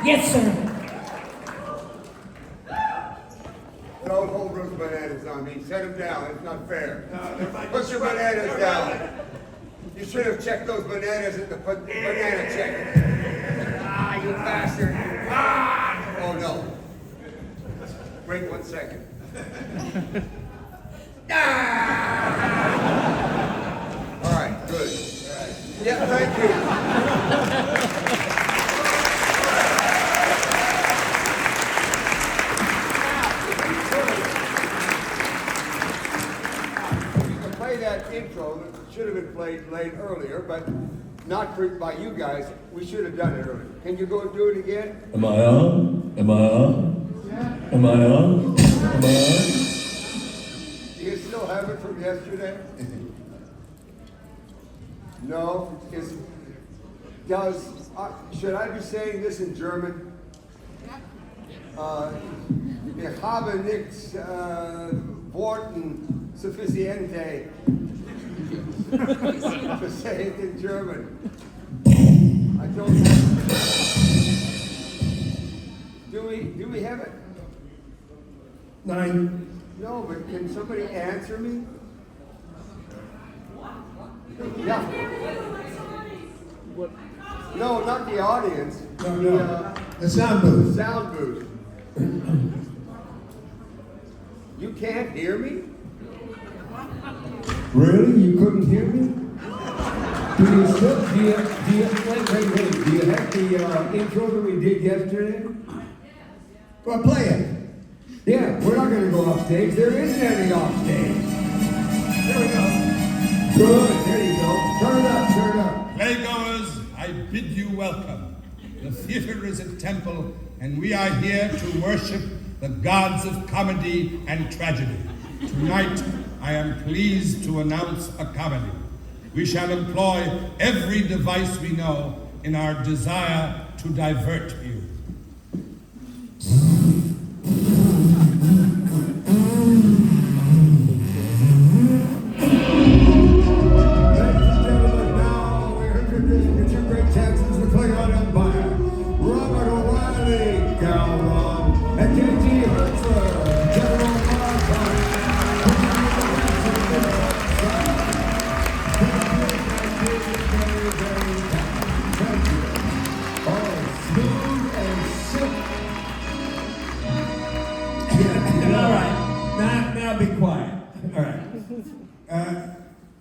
Yes, sir. Don't hold those bananas on me. Set them down. It's not fair. Put your bananas down. You should have checked those bananas at the banana check. Ah, you bastard. Ah! Oh, no. Wait 1 second. Ah! All right, good. Yeah, thank you. That intro that should have been played earlier, but not by you guys. We should have done it earlier. Can you go and do it again? Am I on? Am I on? Am I on? Am I on? Do you still have it from yesterday? No. Should I be saying this in German? Ich habe nichts Worten sufficiente to say it in German. I don't have. Do we have it? Nine. No, but can somebody answer me? Yeah. What? No, not the audience. No. The sound booth. The sound booth. You can't hear me? Really? You couldn't hear me? Do you have the intro that we did yesterday? Well, play it. Yeah, we're not going to go off stage. There isn't any off stage. There we go. Good, there you go. Turn it up, turn it up. Playgoers, I bid you welcome. The theater is a temple, and we are here to worship the gods of comedy and tragedy. Tonight, I am pleased to announce a comedy. We shall employ every device we know in our desire to divert you.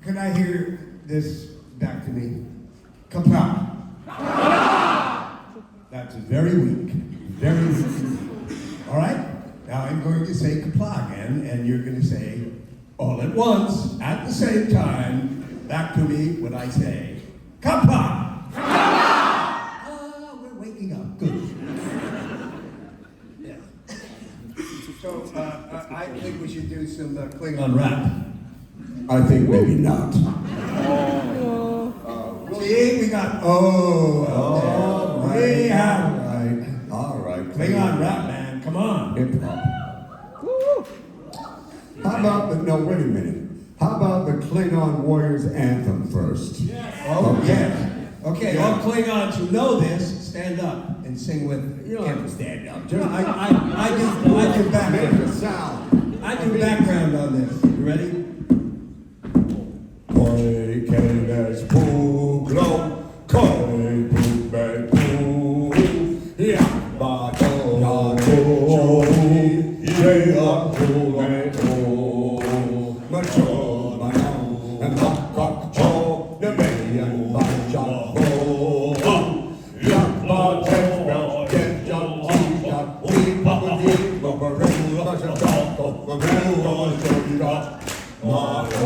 Can I hear this back to me? Kapla. That's very weak. Very weak. All right? Now I'm going to say kapla again, and you're going to say all at once, at the same time, back to me when I say kapla. We're waking up. Good. Yeah. So I think we should do some Klingon rap. I think maybe not. See, we got all right. Klingon rap, man, come on. Hip hop. How about wait a minute. How about the Klingon Warriors anthem first? Oh, yeah. Okay, all Klingons who know this, stand up and sing with. You don't have to stand up. Just, I do background. Make a sound. I do background on this. You ready? Koi keles puglo, koi pugbe pug, ya ba to ye a pugbe pug, macho manam, and makak cho, the bayan ba cha ho, ya ba tebra, tebja tija, we papa di, babare, bacha chako, babare, tebja, ma ho.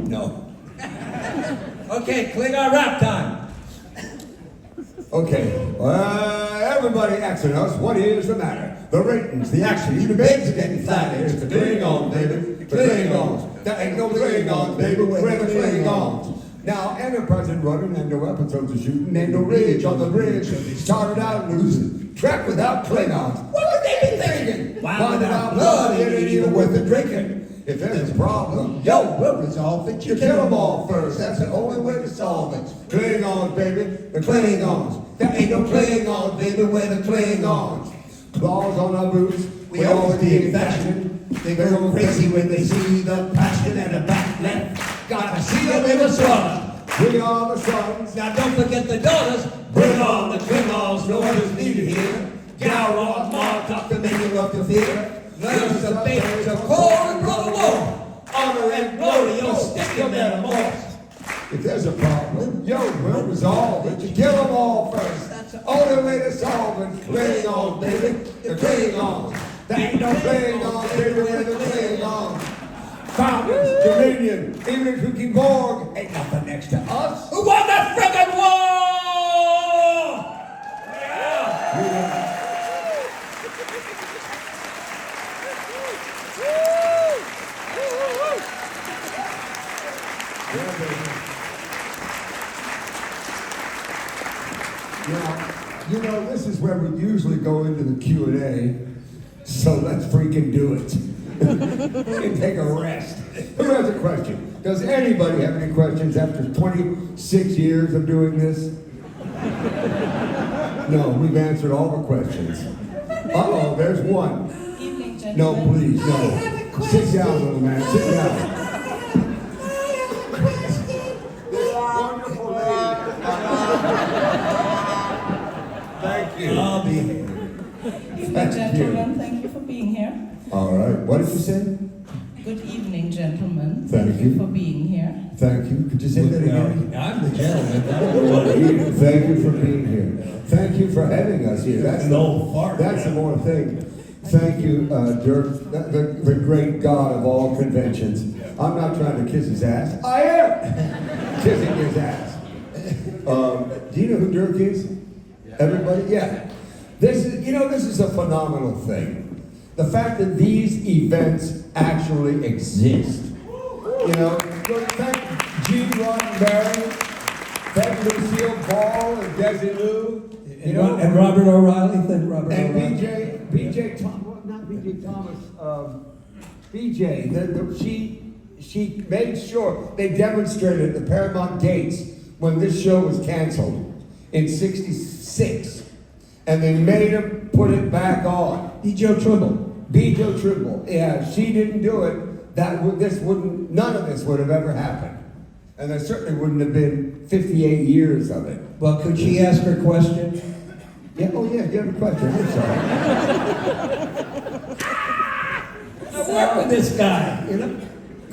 No. Okay, Klingon rap time. Okay, everybody asking us, what is the matter? The ratings, the action, even the babes are getting fat. It's the Klingons, baby. Klingons. There ain't no Klingons, baby. We're the Klingons. Now, Enterprise ain't running and no episodes are shooting and no rage on the bridge. And they started out losing. Track without Klingons. What would they be thinking? Wine without blood, it ain't even worth the drinking. If there's a problem, yo, we'll resolve it. You kill them all first. That's the only way to solve it. Klingons, baby, the Klingons. There ain't no Klingons, baby, we're the Klingons. Claws on our boots, we always be in fashion. They go crazy when they see the passion and the back left. Gotta see them in the sun. We are the sons. Now don't forget the daughters. Bring on the Klingons, no others needed here. Galrod, Martok, the making of the fear. Learn the basics of core and brother war. Honor and glory, you'll stick your metamorphs. If there's a problem, yo, we'll resolve it. You kill them all first. That's the only way to solve it. Klingons, baby, the Klingons. There ain't no Klingons, baby, we're the Klingons. Falcons, Dominion, even if we can Borg, ain't nothing next to us. Who won the frickin' war? Yeah. Now, you know, this is where we usually go into the Q&A, so let's freaking do it. And take a rest. Who has a question? Does anybody have any questions after 26 years of doing this? No, we've answered all the questions. Uh-oh, there's one. Evening, gentlemen. No, please, I have a no. question. Sit down, little man, sit down. Wonderful lady. Thank you. I'll be here. Evening, Thank gentlemen. Thank you for being here. All right, what did you say? Good evening, gentlemen. Thank you. for being here. Thank you. Could you say that again? I'm the gentleman. Thank you for being here. Thank you for having us here. That's An old fart. That's the more thing. Thank you, Dirk, the great god of all conventions. I'm not trying to kiss his ass. I am kissing his ass. Do you know who Dirk is? Everybody? Yeah. This is a phenomenal thing. The fact that these events actually exist. You know, thank Gene Roddenberry, thank Lucille Ball and Desilu, you know, And Robert O'Reilly. Thank Robert and O'Reilly. BJ Thomas, well, not BJ Thomas, BJ. She made sure they demonstrated at the Paramount Gates when this show was canceled in '66, and they made her put it back on. Joe Trimble. B. Joe Trimble. Yeah, if she didn't do it, none of this would have ever happened. And there certainly wouldn't have been 58 years of it. Well, could she ask her question? Yeah, oh yeah, you have a question, I'm sorry. I work with this guy, you know?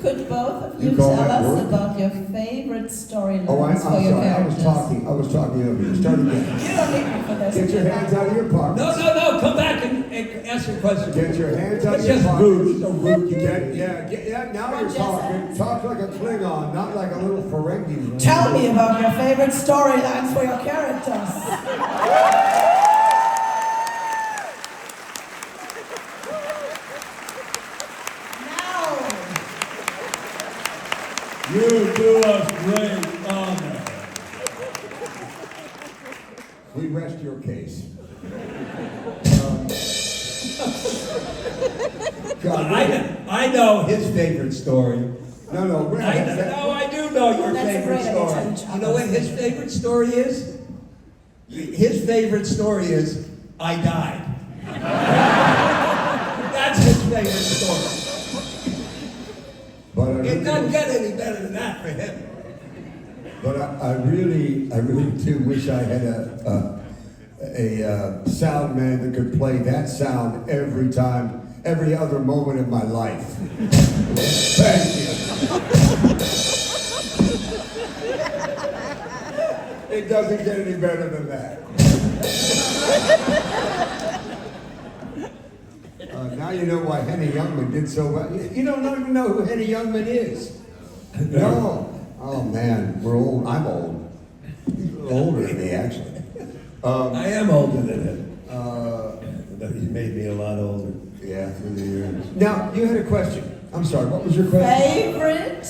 Could both of you You call tell that us work? about your favorite storylines Oh, I'm for your sorry, I was characters? talking over you. Start again. You don't need me for this. Get your hands out of your pockets. No, come back and ask your question. Get your hands out of It's your just pockets. rude. So rude. Now you're Just talking. Talk like a Klingon, not like a little Ferengi. Tell me about your favorite storylines for your characters. Now, You do us great honor. We rest your case. God, I know his favorite story. no, I do know your That's a favorite great story. idea. You know what his favorite story is? His favorite story is, I died. That's his favorite story. But It doesn't get any better than that for him. But I really do wish I had a sound man that could play that sound every time, every other moment of my life. Thank you. It doesn't get any better than that. Now you know why Henny Youngman did so well. You don't even know who Henny Youngman is. No. Oh man, we're old. I'm old. He's a little older than me, actually. I am older than him. He's made me a lot older. Yeah, through the years. Now, you had a question. I'm sorry, what was your question? favorite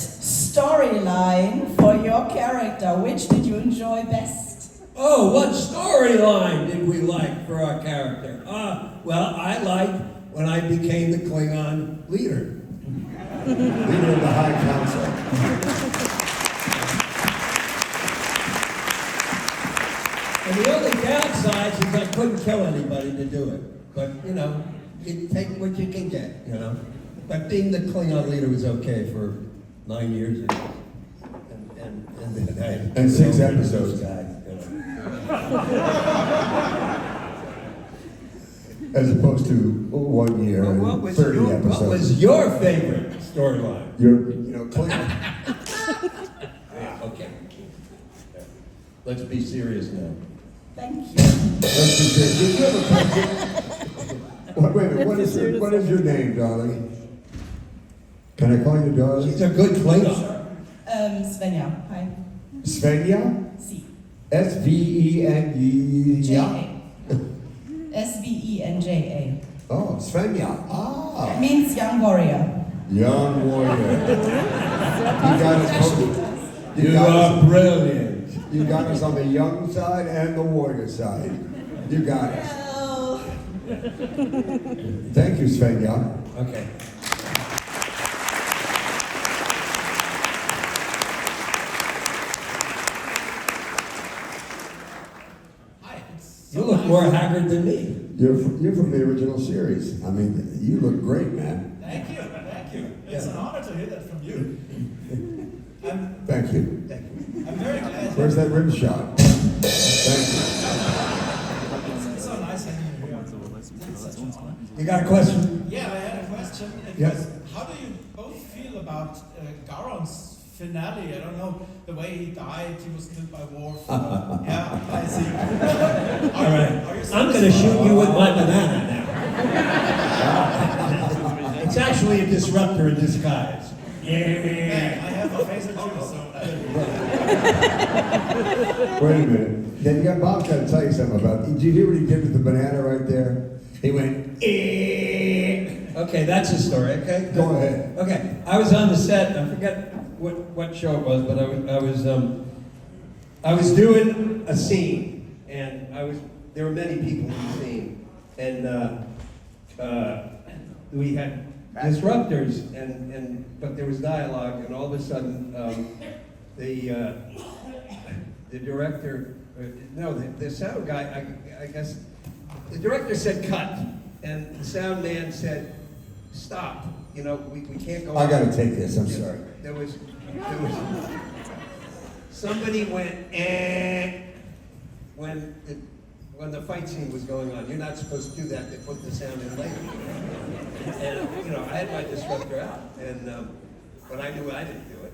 storyline for your character. Which did you enjoy best? Oh, what storyline did we like for our character? Well, I liked when I became the Klingon leader. Leader of the High Council. And the only downside is I couldn't kill anybody to do it. But, you know, you take what you can get, you know. But being the Klingon leader was okay for 9 years. And 6 episodes. As opposed to 1 year and 30 episodes. What was your favorite storyline? Klingon. Okay. Let's be serious now. Thank you. Let's be serious. Did you have a question? Wait a minute, what is your name, darling? Can I call you darling? She's a good Klingon. Svenja. Hi. Svenja? Si. S-V-E-N-E... J-A. S-V-E-N-J-A. Oh, Svenja. It means young warrior. Young warrior. You got us You are brilliant. You got us on the young side and the warrior side. You got us. Well, Thank you, Svenja. Okay. You look more haggard than me. You're from the original series. I mean, you look great, man. Thank you. It's an honor to hear that from you. Thank you. I'm very glad. Where's that rim shot? Thank It's so nice having you here. That's such an honor. You got a question? Yeah, I had a question. Yeah. How do you both feel about Garon's finale? I don't know, the way he died, he was killed by Worf. Yeah, I see. All right. I'm going to shoot you with my banana now. It's actually a disruptor in disguise. Yeah, I have a phaser too, so... Wait a minute. Then Bob's got to tell you something about. Did you hear what he did with the banana right there? He went. Okay, that's a story. Okay, Go ahead. Okay, I was on the set. I forget what show it was, but I was doing a scene, and there were many people in the scene, and we had disruptors, but there was dialogue, and all of a sudden the director, the sound guy, I guess, the director said cut, and the sound man said stop. You know, we can't go. I got to take this. I'm sorry. There was somebody went when the fight scene was going on. You're not supposed to do that. They put the sound in later. And I had my disruptor out, and but I knew I didn't do it.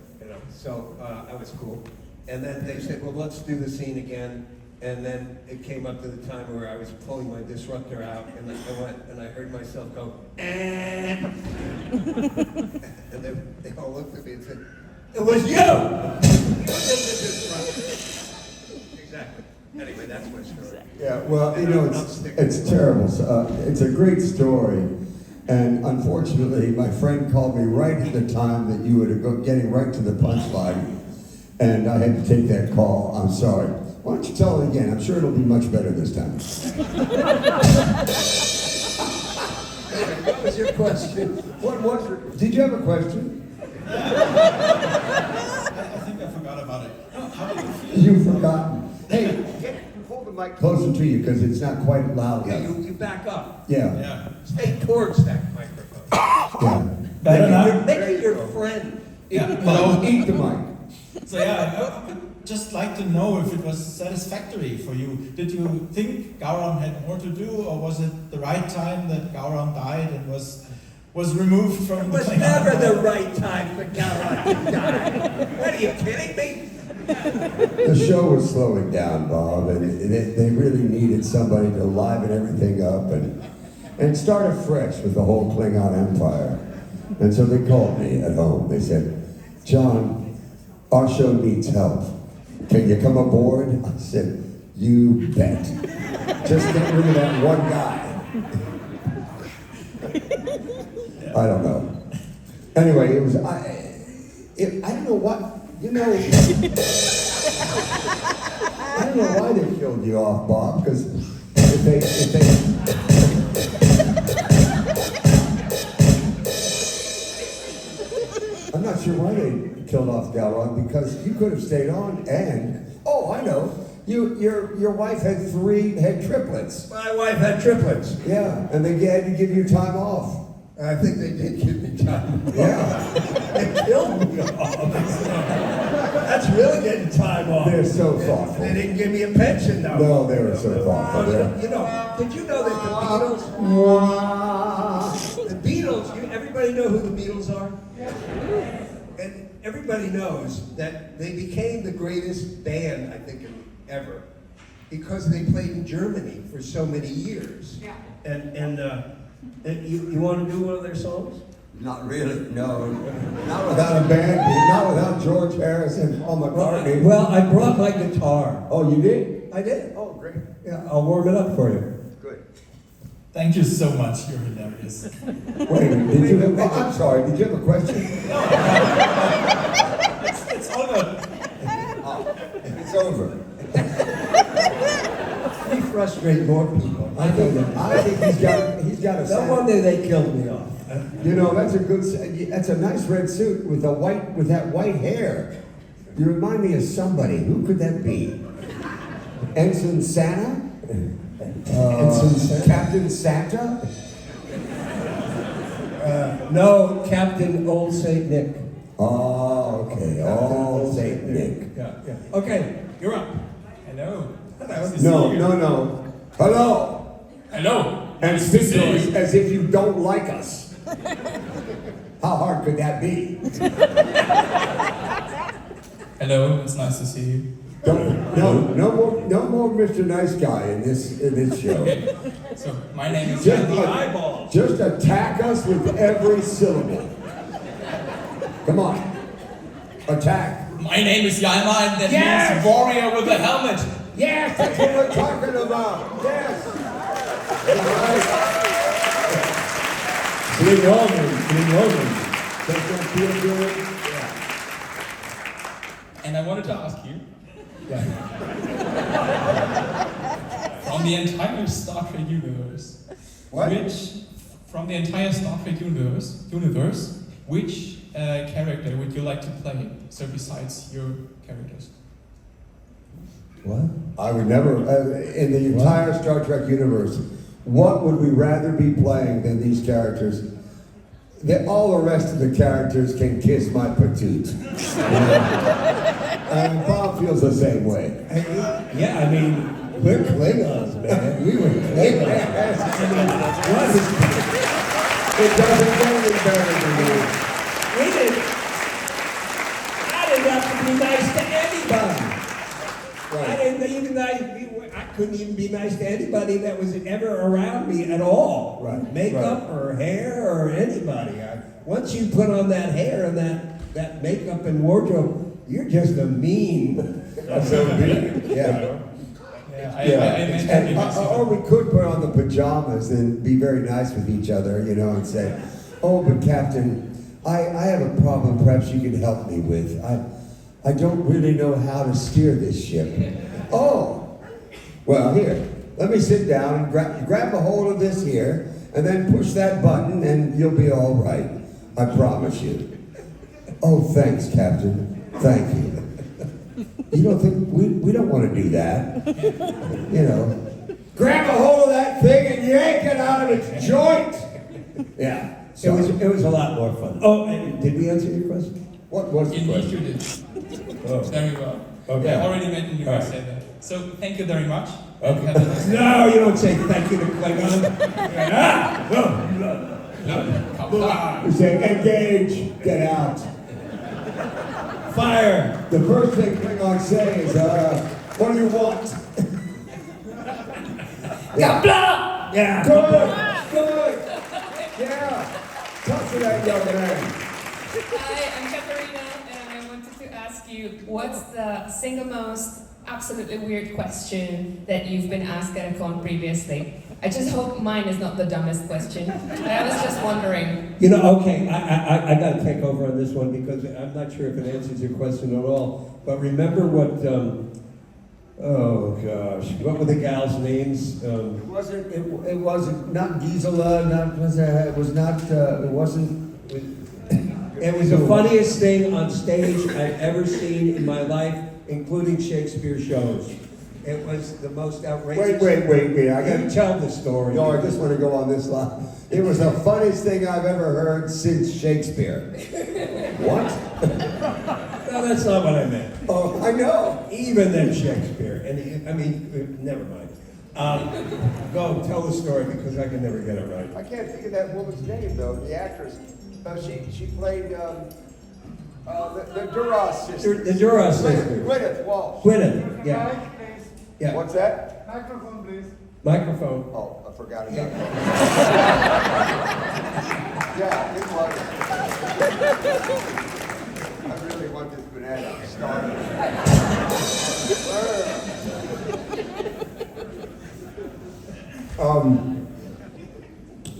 So I was cool. And then they said, well, let's do the scene again. And then it came up to the time where I was pulling my disruptor out, and I went, and I heard myself go, and they all looked at me and said, it was you! Exactly. Anyway, that's my story. Yeah. Well, it's terrible. It's a great story, and unfortunately, my friend called me right at the time that you were getting right to the punchline, and I had to take that call. I'm sorry. Why don't you tell it again? I'm sure it'll be much better this time. What was your question? Did you have a question? I think I forgot about it. How do you feel? You've forgotten. Hey, hold the mic closer to you because it's not quite loud Yeah, enough. you back up. Yeah. Yeah. Stay towards that microphone. Yeah. Better now? Make it your friend. Yeah. Eat the mic. So yeah, I would just like to know if it was satisfactory for you. Did you think Gowron had more to do, or was it the right time that Gowron died and was removed from It was the never the right time for Gowron to die. What, are you kidding me? The show was slowing down, Bob, and they really needed somebody to liven everything up and start afresh with the whole Klingon Empire. And so they called me at home. They said, John, our show needs help. Can you come aboard? I said, you bet. Just get rid of that one guy. I don't know. Anyway, I don't know what, you know, I don't know why they killed you off, Bob, because if they, I'm not sure why they killed off Gowron, because you could have stayed on and, oh, I know, your wife had triplets. My wife had triplets. Yeah, and they had to give you time off. I think they did give me time. Yeah. They killed me off. That's really getting time off. They're so thoughtful. They didn't give me a pension, though. No, they were so thoughtful. You know, did you know that the Beatles, everybody know who the Beatles are? And everybody knows that they became the greatest band, I think, ever, because they played in Germany for so many years. Yeah. And you want to do one of their songs? Not really, no. Not without a band, not without George Harrison and Paul McCartney. Well, I brought my guitar. Oh, you did? I did. Oh, great. Yeah, I'll warm it up for you. Good. Thank you so much. You're hilarious. Wait, did you have, I'm sorry, did you have a question? It's all good. Oh, it's over. We frustrate more people. I think he's got a No sound. wonder they killed me off. You know, that's a nice red suit with that white hair. You remind me of somebody. Who could that be? Ensign Santa? Ensign Santa? Captain Santa? No, Captain Old Saint Nick. Oh, okay. Old Saint Nick. Yeah. Okay, you're up. Hello. No. Hello. Hello. And speak to us as if you don't like us. How hard could that be? Hello. It's nice to see you. No more Mr. Nice Guy in this show. Okay. So my name is. Just attack us with every syllable. Come on. Attack. My name is Yaima, and that Yes! means warrior with a helmet. Yes, that's what we're talking about. Yes. Klingon. Does that feel good? And I wanted to ask you, from the entire Star Trek universe, What? from the entire Star Trek universe, which character would you like to play? So besides your characters. What? I would never, in the entire Star Trek universe, what would we rather be playing than these characters? All the rest of the characters can kiss my patoot. And Bob feels the same way. Yeah, I mean, we're Klingons, man. We were Klingons. I mean, what is It doesn't get any better than that. We didn't. I didn't have to be nice to anybody. I couldn't even be nice to anybody that was ever around me at all. Right. Makeup or hair or anybody. Once you put on that hair and that makeup and wardrobe, you're just a mean. Yeah. I imagine Or we could put on the pajamas and be very nice with each other, and say, oh, but Captain, I have a problem perhaps you can help me with. I don't really know how to steer this ship. Oh, well, here, let me sit down and grab a hold of this here, and then push that button, and you'll be all right. I promise you. Oh, thanks, Captain. Thank you. You don't think, we don't want to do that. Grab a hold of that thing and yank it out of its joint. Yeah. So It was a lot more fun. Oh, and did we answer your question? what was the Indeed question? you did. Very well. Okay. I already mentioned you All would right. say that. So thank you very much. Okay. Have a nice day. No, you don't say thank you to Klingon. Come on. We say, engage, get out. Fire. The first thing Klingons say is, what do you want? Yeah. Yeah. Good. Yeah. Talk to that young man. Hi, I'm Katarina, and I wanted to ask you, what's the single most absolutely weird question that you've been asked at a con previously? I just hope mine is not the dumbest question. I was just wondering. You know, okay, I got to take over on this one because I'm not sure if it answers your question at all. But remember what, oh gosh, what were the gals' names? It wasn't not Gisela, it It was the funniest thing on stage I've ever seen in my life, including Shakespeare shows. It was the most outrageous. Wait. I You tell the story. No, I just want to go on this line. It was the funniest thing I've ever heard since Shakespeare. What? No, that's not what I meant. Oh, I know. Even than Shakespeare. And I mean, never mind. Go tell the story because I can never get it right. I can't think of that woman's name though, the actress. She played the Duras sister. The Duras sisters. Gwyneth Walsh. Gwyneth, yeah. Yeah. What's that? Microphone, please. Microphone. Oh, I forgot about that. Yeah, it was. I really want this banana started.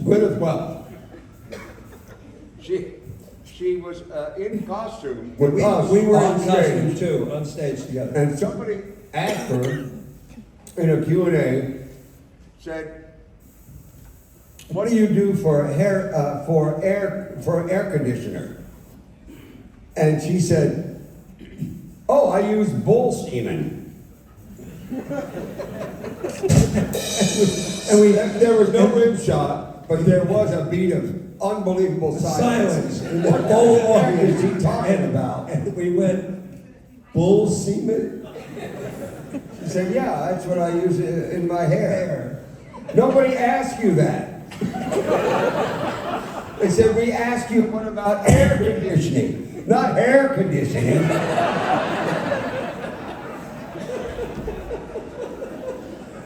Gwyneth Welch. She was in costume. With us We were on in costume stage. too, on stage together. And somebody asked her in a Q&A, Said, what do you do for air conditioner? And she said, oh, I use bull semen. And there was no rim shot, but there was a beat of unbelievable silence. In the What the whole heck audience. is he talking about? And we went, bull semen? She said, yeah, that's what I use in my hair. Nobody asked you that. They said, we asked you what about air conditioning, not hair conditioning.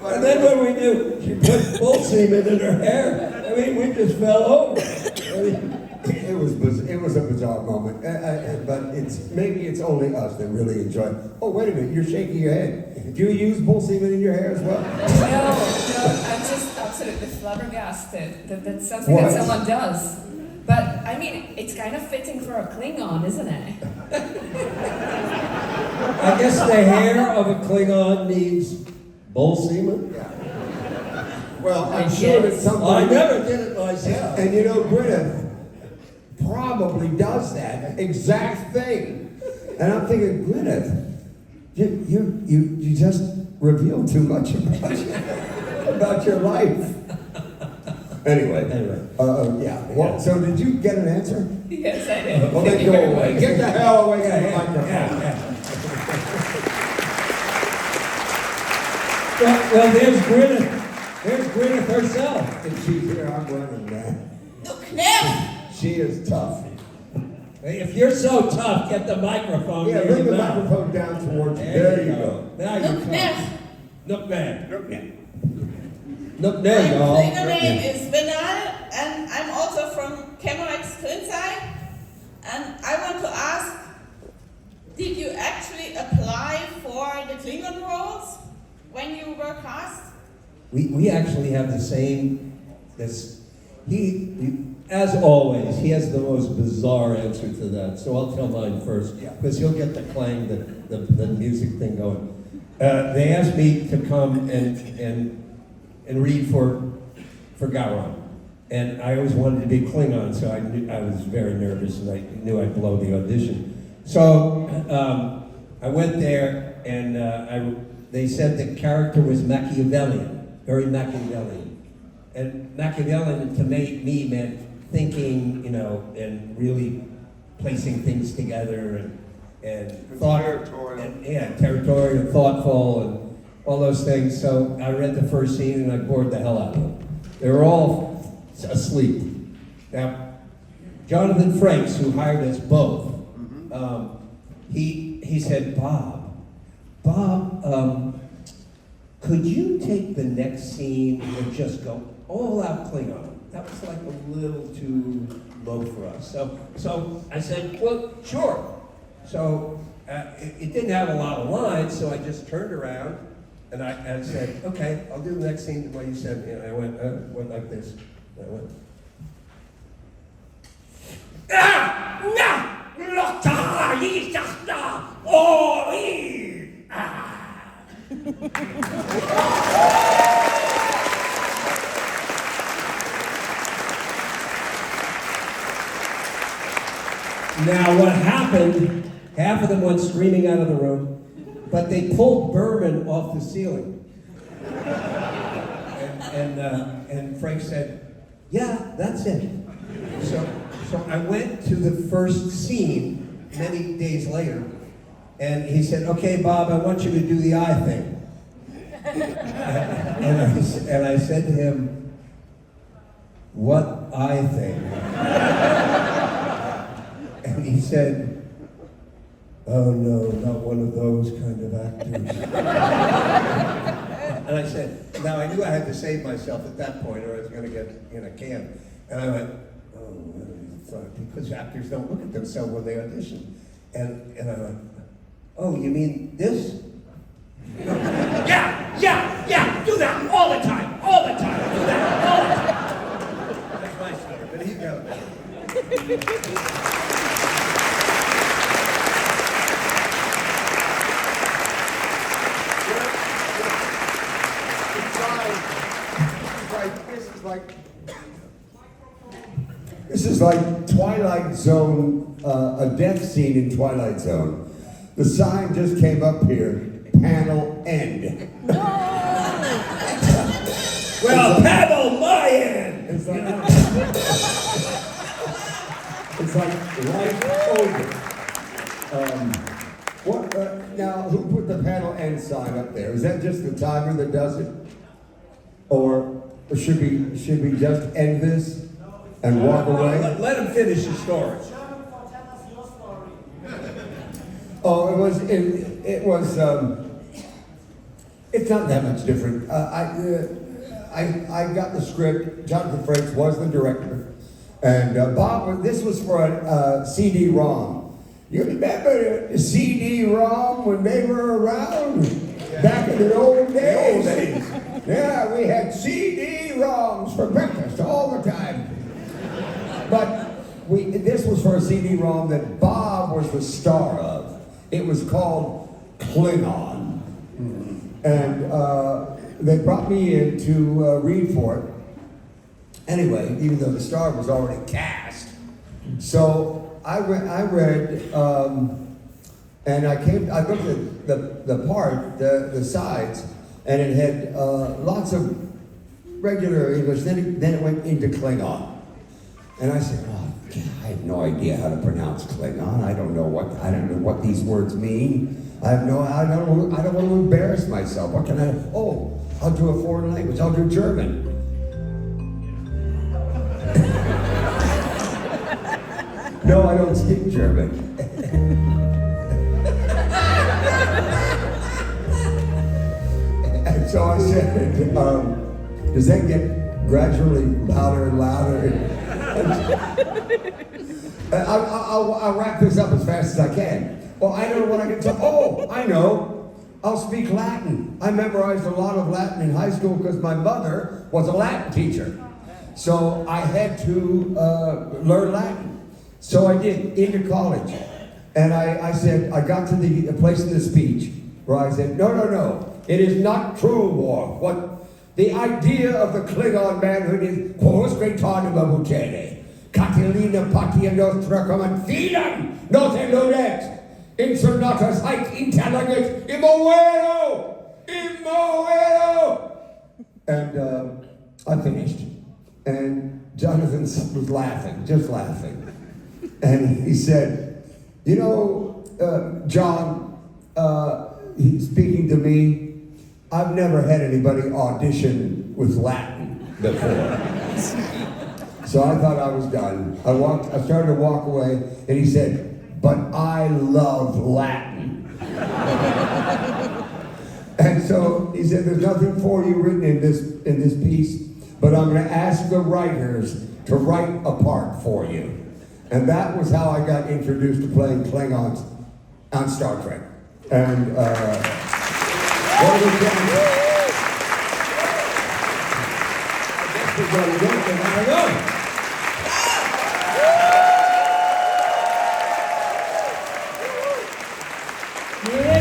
And then when we knew she put bull semen in her hair, I mean, we just fell over. I mean, It was a bizarre moment, but maybe it's only us that really enjoy it. Oh, wait a minute, you're shaking your head. Do you use bull semen in your hair as well? No, I'm just absolutely flabbergasted that that's something What? that someone does. But, I mean, it's kind of fitting for a Klingon, isn't it? I guess the hair of a Klingon needs bull semen. Well, I'm sure that I somebody... never did it myself. And you know, Gwyneth probably does that exact thing. And I'm thinking, Gwyneth, you just revealed too much about your life. Anyway. Yeah. Well, so did you get an answer? Yes, I did. Well, then go away. Get the hell away from the microphone. Well, there's Gwyneth. There's Gwyneth herself. And she's here, I'm running, man. Look now. She is tough. Hey, if you're so tough, get the microphone. Yeah, near bring your the mouth. microphone down towards you. There you go. Now you Look come. now. Look man. Look now. Look there, My y'all. Klingon name is Vinal, and I'm also from Chemerex Klinsai. And I want to ask, did you actually apply for the Klingon roles when you were cast? We actually have the same. He as always, he has the most bizarre answer to that. So I'll tell mine first, because he'll get the clang, the music thing going. They asked me to come and read for Gowron. And I always wanted to be Klingon, so I was very nervous and I knew I'd blow the audition. So I went there and they said the character was Machiavellian, very Machiavellian. And Machiavellian to me meant thinking, and really placing things together and thought. Territorial. Territorial and thoughtful and all those things. So I read the first scene and I bored the hell out of them. They were all asleep. Now, Jonathan Frakes, who hired us both, he said, Bob, could you take the next scene and just go all out Klingon? That was like a little too low for us. So I said, well, sure. So it didn't have a lot of lines, so I just turned around And I said, okay, I'll do the next scene the way you said me. And I went like this. And I went, Now what happened, half of them went screaming out of the room, but they pulled Berman off the ceiling. And Frank said, yeah, that's it. So I went to the first scene many days later, and he said, okay, Bob, I want you to do the eye thing. And I said to him, what eye thing? And he said, oh no, not one of those kind of actors. And I said, now I knew I had to save myself at that point or I was going to get in a can. And I went, oh, because actors don't look at themselves when they audition. And I went, oh, you mean this? Yeah, do that all the time, do that all the time. That's my story, but he got it. This is like Twilight Zone, a death scene in Twilight Zone. The sign just came up here, panel end. Well, panel my end! It's like right over. Now, who put the panel end sign up there? Is that just the timer that does it? Or should we just end this and walk away? Let him finish his story. Oh, it's not that much different. I got the script. Jonathan Frakes was the director, and Bob. This was for a CD-ROM. You remember the CD-ROM when they were around back in the old days? Yeah, we had CD-ROMs for breakfast all the time. But this was for a CD-ROM that Bob was the star of. It was called Klingon. And they brought me in to read for it. Anyway, even though the star was already cast. So I read, and I looked at the sides, and it had lots of regular English, then it went into Klingon. And I said, oh, God, I have no idea how to pronounce Klingon. I don't know what these words mean. I don't want to embarrass myself. What can I do? Oh, I'll do a foreign language. I'll do German. No, I don't speak German. And so I said, does that get gradually louder and louder? I'll wrap this up as fast as I can. Well, I don't know what I can tell. Oh, I know. I'll speak Latin. I memorized a lot of Latin in high school because my mother was a Latin teacher. So I had to learn Latin. So I did, into college. And I said, I got to the place in the speech where I said, no, it is not true, War. What the idea of the Klingon manhood is, quos retarnum abutere. Catilina patia nostra common filam, not eludet. Insurnatus haec intelligent immoero! And I finished. And Jonathan was laughing, just laughing. And he said, you know, John, he's speaking to me, I've never had anybody audition with Latin before. So I thought I was done. I started to walk away, and he said, but I love Latin. And so he said, there's nothing for you written in this piece, but I'm going to ask the writers to write a part for you. And that was how I got introduced to playing Klingons on Star Trek. And What are the chances? I guess we're going to go, but I don't know. Yeah.